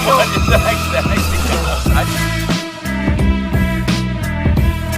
What is that?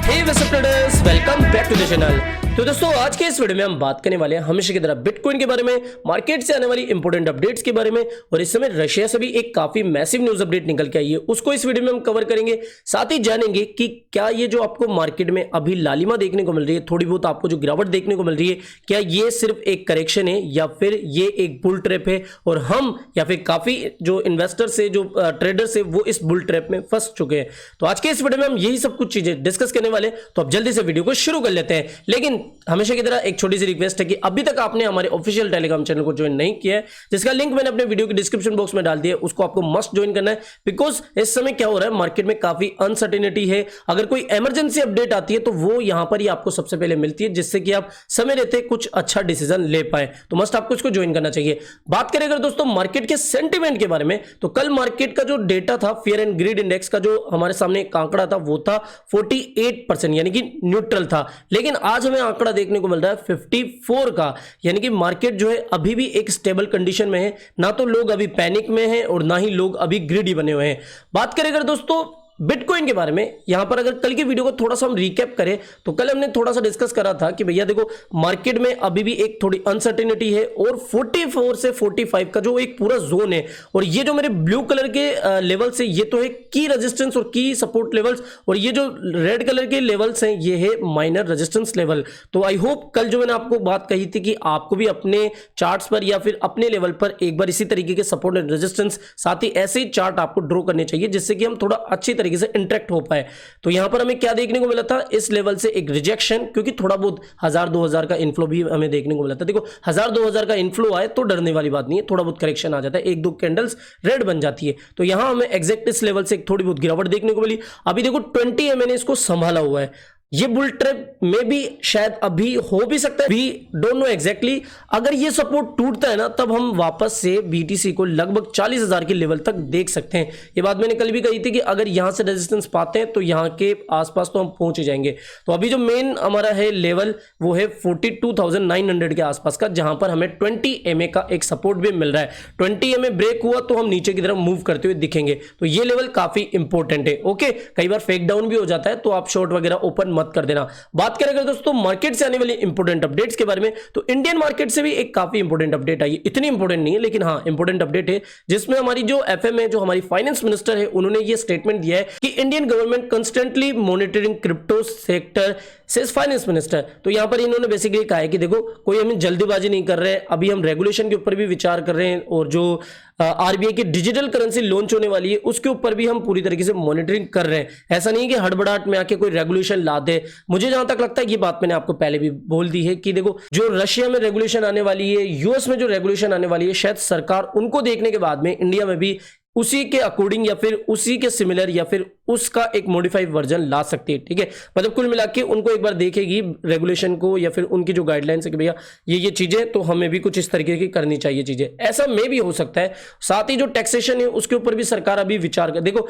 Hey welcome traders, welcome back to the channel. तो दोस्तों आज के इस वीडियो में हम बात करने वाले हैं हमेशा की तरह बिटकॉइन के बारे में, मार्केट से आने वाली इंपॉर्टेंट अपडेट्स के बारे में, और इस समय रशिया से भी एक काफी मैसिव न्यूज अपडेट निकल के आई है, उसको इस वीडियो में हम कवर करेंगे। साथ ही जानेंगे कि क्या ये जो आपको मार्केट में अभी लालिमा देखने को मिल रही है, थोड़ी बहुत आपको जो गिरावट देखने को मिल रही है, क्या ये सिर्फ एक करेक्शन है या फिर ये एक बुल ट्रैप है, और हम या फिर काफी जो इन्वेस्टर्स है, जो ट्रेडर्स है, वो इस बुल ट्रैप में फंस चुके हैं। तो आज के इस वीडियो में हम यही सब कुछ चीजें डिस्कस करने वाले, तो अब जल्दी से वीडियो को शुरू कर लेते हैं। लेकिन हमेशा की तरह एक छोटी सी रिक्वेस्ट है कि अभी तक आपने हमारे ऑफिशियल टेलीग्राम चैनल को ज्वाइन नहीं किया है, जिसका लिंक मैंने अपने वीडियो के डिस्क्रिप्शन बॉक्स में डाल दिया है, उसको आपको मस्ट ज्वाइन करना है। बिकॉज इस समय क्या हो रहा है, मार्केट में काफी अनसर्टेनिटी है। अगर कोई इमरजेंसी अपडेट आती है तो वो यहां पर ही आपको सबसे पहले मिलती है, जिससे कि आप समय रहते कुछ अच्छा डिसीजन ले पाए। तो मस्ट आपको इसको ज्वाइन करना चाहिए। बात करें अगर दोस्तों मार्केट के सेंटीमेंट के बारे में, तो कल मार्केट का जो डेटा था, फियर एंड ग्रीड इंडेक्स का जो हमारे सामने एक आंकड़ा था, वो था 48%, यानी कि न्यूट्रल था। लेकिन आज हमें आंकड़ा देखने को मिल रहा है 54 का, यानी कि मार्केट जो है अभी भी एक स्टेबल कंडीशन में है। ना तो लोग अभी पैनिक में हैं और ना ही लोग अभी ग्रीडी बने हुए हैं। बात करें अगर दोस्तों बिटकॉइन के बारे में, यहां पर अगर कल की वीडियो को थोड़ा सा हम रिकैप करें, तो कल हमने थोड़ा सा डिस्कस करा था कि भैया देखो मार्केट में अभी भी एक थोड़ी अनसर्टेनिटी है, और 44 से 45 का जो एक पूरा जोन है, और ये जो मेरे ब्लू कलर के लेवल से, ये तो है की रेजिस्टेंस और की सपोर्ट लेवल्स, और ये जो रेड कलर के लेवल्स हैं ये है माइनर रेजिस्टेंस लेवल। तो आई होप कल जो मैंने आपको बात कही थी कि आपको भी अपने चार्ट्स पर या फिर अपने लेवल पर एक बार इसी तरीके के सपोर्ट एंड रेजिस्टेंस, साथ ही ऐसे ही चार्ट आपको ड्रॉ करने चाहिए, जिससे कि हम थोड़ा अच्छी तरीके से इंटरेक्ट हो पाए। तो यहां पर हमें क्या देखने को मिला था, इस लेवल से एक रिजेक्शन, क्योंकि थोड़ा बहुत 1000-2000 का इन्फ्लो भी हमें देखने को मिला था। देखो 1000-2000 का इन्फ्लो आए तो डरने वाली बात नहीं है, थोड़ा बहुत करेक्शन आ जाता है, एक दो कैंडल्स रेड बन जाती है। तो यहां हमें एग्जैक्ट इस लेवल से एक थोड़ी बहुत गिरावट देखने को मिली। अभी देखो 20 मैंने इसको संभाला हुआ है। ये बुल ट्रैप में भी शायद अभी हो भी सकता है, वी डोंट नो एग्जैक्टली। अगर ये सपोर्ट टूटता है ना, तब हम वापस से बीटीसी को लगभग 40,000 के लेवल तक देख सकते हैं। ये बात मैंने कल भी कही थी कि अगर यहां से रेजिस्टेंस पाते हैं तो यहां के आसपास तो हम पहुंच ही जाएंगे। तो अभी जो मेन हमारा है लेवल, वो है 42,900 के आसपास का, जहां पर हमें 20 MA का एक सपोर्ट भी मिल रहा है। 20 MA ब्रेक हुआ तो हम नीचे की तरफ मूव करते हुए दिखेंगे। तो ये लेवल काफी इंपॉर्टेंट है। ओके, कई बार फेक डाउन भी हो जाता है, तो आप शॉर्ट वगैरह ओपन मत कर देना। बात करें अगर दोस्तों मार्केट से आने वाली इंपॉर्टेंट अपडेट्स के बारे में, तो इंडियन मार्केट से भी एक काफी इंपॉर्टेंट अपडेट आई है। इतनी इंपॉर्टेंट नहीं है, लेकिन हाँ इंपॉर्टेंट अपडेट है, जिसमें हमारी जो एफएम है, जो हमारी फाइनेंस मिनिस्टर है, उन्होंने ये स्टेटमेंट दिया है कि Indian government constantly monitoring crypto sector, says finance minister. तो यहां पर इन्होंने बेसिकली कहा है कि देखो कोई हम जल्दीबाजी नहीं कर रहे हैं, अभी हम रेगुलेशन के ऊपर भी विचार कर रहे हैं, और जो आरबीआई की डिजिटल करेंसी लॉन्च होने वाली है उसके ऊपर भी हम पूरी तरीके से मॉनिटरिंग कर रहे हैं। ऐसा नहीं है कि हड़बड़ाहट में आके कोई रेगुलेशन ला दे। मुझे जहां तक लगता है, ये बात मैंने आपको पहले भी बोल दी है कि देखो जो रशिया में रेगुलेशन आने वाली है, यूएस में जो रेगुलेशन आने वाली है, शायद सरकार उनको देखने के बाद में इंडिया में भी उसी के अकॉर्डिंग या फिर उसी के सिमिलर या फिर उसका एक मॉडिफाइड वर्जन ला सकती है। ठीक है, मतलब कुल मिला के उनको एक बार देखेगी रेगुलेशन को, या फिर उनकी जो गाइडलाइंस है कि भैया ये चीजें, तो हमें भी कुछ इस तरीके की करनी चाहिए चीजें। ऐसा में भी हो सकता है। साथ ही जो टैक्सेशन है उसके ऊपर भी सरकार अभी विचार कर, देखो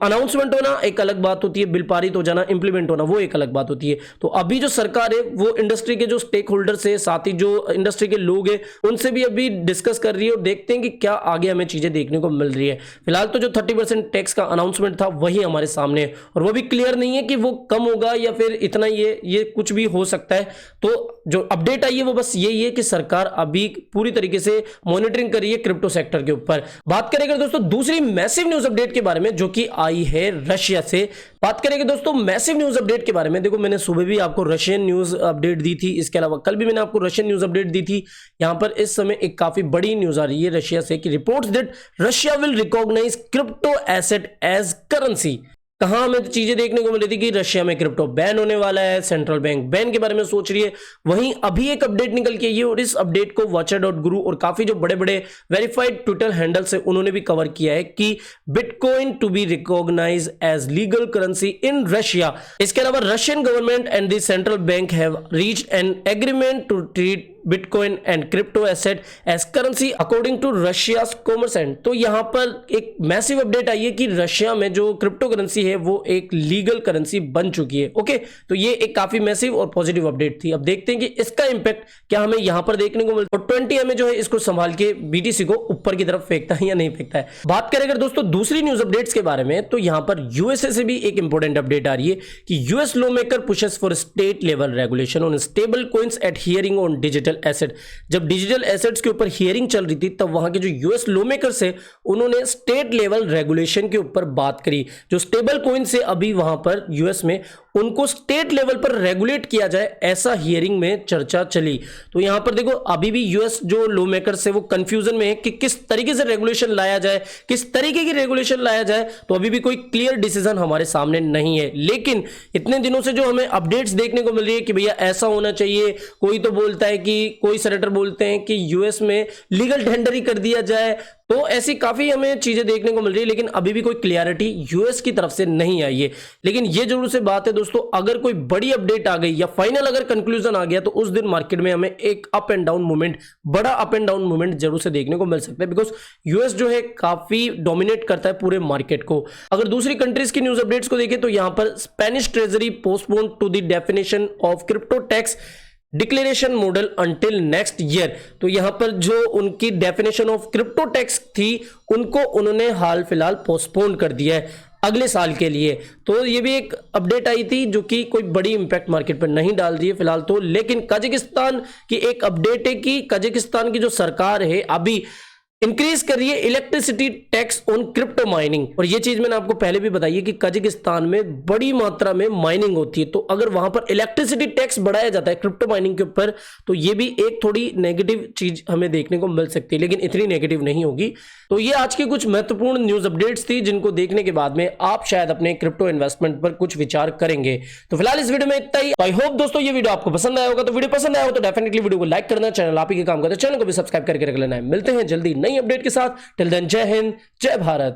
अनाउंसमेंट होना एक अलग बात होती है, बिल पारित हो जाना, इंप्लीमेंट होना वो एक अलग बात होती है। तो अभी जो सरकार है वो इंडस्ट्री के जो स्टेक होल्डर्स है, साथ ही जो इंडस्ट्री के लोग हैं, उनसे भी अभी डिस्कस कर रही है, और देखते हैं कि क्या आगे हमें चीजें देखने को मिल रही है। फिलहाल तो जो 30% टैक्स का अनाउंसमेंट था वही हमारे सामने है, और वो भी क्लियर नहीं है कि वो कम होगा या फिर इतना, ये कुछ भी हो सकता है। तो जो अपडेट आई है वो बस यही है कि सरकार अभी पूरी तरीके से मॉनिटरिंग कर रही है क्रिप्टो सेक्टर के ऊपर। बात करेंगे दोस्तों दूसरी मैसिव न्यूज अपडेट के बारे में, जो कि आई है रशिया से। बात करेंगे दोस्तों मैसिव न्यूज अपडेट के बारे में, देखो मैंने सुबह भी आपको रशियन न्यूज अपडेट दी थी, इसके अलावा कल भी मैंने आपको रशियन न्यूज अपडेट दी थी। यहां पर इस समय एक काफी बड़ी न्यूज आ रही है रशिया से कि reports that Russia will recognise crypto asset as currency. कहां हमें चीजें देखने को मिल रही थी कि रशिया में क्रिप्टो बैन होने वाला है, सेंट्रल बैंक बैन के बारे में सोच रही है। वहीं अभी एक अपडेट निकल के आई है, और इस अपडेट को watcher.guru और काफी जो बड़े बड़े वेरीफाइड ट्विटर हैंडल्स है उन्होंने भी कवर किया है कि bitcoin to be recognise as legal currency in Russia. इसके अलावा Russian government and the central bank have reached an agreement to treat bitcoin and crypto asset as currency according to Russia commerce and. तो यहां पर एक massive update आई है कि Russia में जो क्रिप्टो करेंसी है वो एक लीगल करेंसी बन चुकी है। ओके, तो ये एक काफी मैसिव और पॉजिटिव अपडेट थी। अब देखते हैं कि इसका इंपैक्ट क्या हमें यहां पर देखने को मिलता है और 20 में जो है इसको संभाल के बीटीसी को ऊपर की तरफ फेंकता है या नहीं फेंकता है। बात करें अगर दोस्तों दूसरी न्यूज अपडेट्स के बारे में, तो यहां पर यूएसए से भी एक इंपॉर्टेंट अपडेट आ रही है कि US law maker pushes for state level regulation on stable coins at hearing on digital asset. जब डिजिटल एसेट्स के ऊपर हियरिंग चल रही थी तब वहां के जो यूएस लॉ मेकर्स है उन्होंने स्टेट लेवल रेगुलेशन के ऊपर बात करी। जो स्टेबल कॉइन से अभी वहां पर यूएस में उनको स्टेट लेवल पर रेगुलेट किया जाए, ऐसा हियरिंग में चर्चा चली। तो यहां पर देखो अभी भी यूएस जो लॉ मेकर्स है वो कंफ्यूजन में है कि किस तरीके से रेगुलेशन लाया जाए, किस तरीके की रेगुलेशन लाया जाए। तो अभी भी कोई क्लियर डिसीजन हमारे सामने नहीं है, लेकिन इतने दिनों से जो हमें अपडेट्स देखने को मिल रही है कि भैया ऐसा होना चाहिए। कोई तो बोलता है कि कोई सेनेटर बोलते हैं कि यूएस में लीगल टेंडर ही कर दिया जाए। तो ऐसी काफी हमें चीजें देखने को मिल रही है, लेकिन अभी भी कोई क्लियरिटी यूएस की तरफ से नहीं आई है। लेकिन ये जरूर से बात है दोस्तों, अगर कोई बड़ी अपडेट आ गई या फाइनल अगर कंक्लूजन आ गया तो उस दिन मार्केट में हमें एक अप एंड डाउन मूवमेंट, बड़ा अप एंड डाउन मूवमेंट जरूर से देखने को मिल सकता है, बिकॉज यूएस जो है काफी डोमिनेट करता है पूरे मार्केट को। अगर दूसरी कंट्रीज की न्यूज अपडेट्स को देखें तो यहां पर Spanish treasury postpone to the definition of crypto tax declaration model until next year. तो यहां पर जो उनकी डेफिनेशन ऑफ क्रिप्टो टैक्स थी उनको उन्होंने हाल फिलहाल पोस्टपोन कर दिया है अगले साल के लिए। तो ये भी एक अपडेट आई थी जो कि कोई बड़ी इंपैक्ट मार्केट पर नहीं डाल रही है फिलहाल तो। लेकिन कजाकिस्तान की एक अपडेट है कि कजाकिस्तान की जो सरकार है अभी इंक्रीज कर रही है electricity tax on crypto mining. और ये चीज मैंने आपको पहले भी बताई है कि कजाकिस्तान में बड़ी मात्रा में माइनिंग होती है, तो अगर वहां पर इलेक्ट्रिसिटी टैक्स बढ़ाया जाता है क्रिप्टो माइनिंग के ऊपर तो ये भी एक थोड़ी नेगेटिव चीज हमें देखने को मिल सकती है, लेकिन इतनी नेगेटिव नहीं होगी। तो ये आज की कुछ महत्वपूर्ण न्यूज अपडेट्स थी जिनको देखने के बाद में आप शायद अपने क्रिप्टो इन्वेस्टमेंट पर कुछ विचार करेंगे। तो फिलहाल इस वीडियो में इतना ही। आई होप दोस्तों ये वीडियो आपको पसंद आया होगा। तो वीडियो पसंद आया हो तो डेफिनेटली वीडियो को लाइक करना, चैनल आप ही के काम करते चैनल को भी सब्सक्राइब करके रख लेना है। मिलते हैं जल्दी नई अपडेट के साथ। टिल देन जय हिंद, जय भारत।